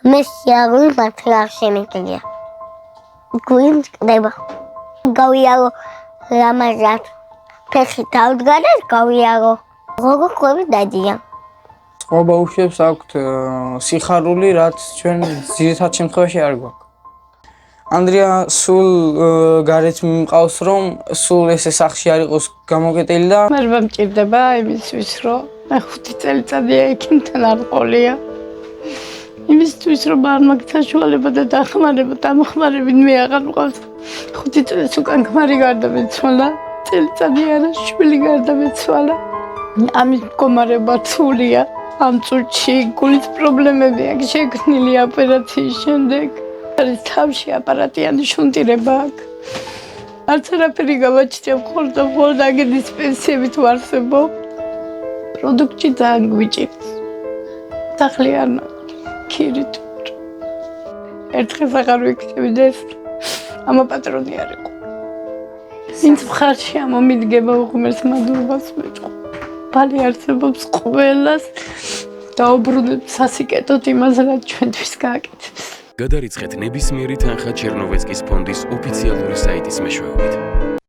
მე სიარული მართლა არ შემიძლია. გვიმ წდება. გავიარო რამაზად. ფეხი დავდგა და გავიარო. როგორ ყვები დადიან. წყობა უშვებს აქვთ სიხარული, რაც ჩვენ ძირითად შემთხვევაში არ გვაქვს. ანდრია სულ გარეთ მიმყავს, რომ სულ ესე სახში არ იყოს გამოკეტილი და მერვე მჭირდება იმისთვის, რომ მე 5 წელიწადია ექიმთან არ ყოლია. იმისთვის, რომ არ მაქვს საშუალება და დამხმარებით მე აღარ მყავს. 5 წელს უკან ქმარი გარდამეცვალა, წელიწადი არა, შვილი გარდამეცვალა. ამის მდგომარეობა რთულია. ამ წუთში გულის პრობლემები აქვს შექმნილი ოპერაციის შემდეგ. არის თავში აპარატიანი შუნტირება აქვს. არც არაფერი გავაჩნია, მხოლოდ აგედის პენსიებით ვარსებობ. პროდუქტი ძალიან გვიჭირს. სახლი არ ქირით. ერთხელ აღარ ვიქცევიდეს, ამა პატრონი არ იყო. ვინც მხარში ამომიდგება უღმერს მადლობას მეწყო. ბალი არსებობს ყველას დაუბრუნებს სასიკეთოდ იმას, რაც ჩვენთვის გააკეთებს. გადარიცხეთ ნებისმიერი თანხა ჩერნოვეცკის ფონდის ოფიციალური საიტის მეშვეობით.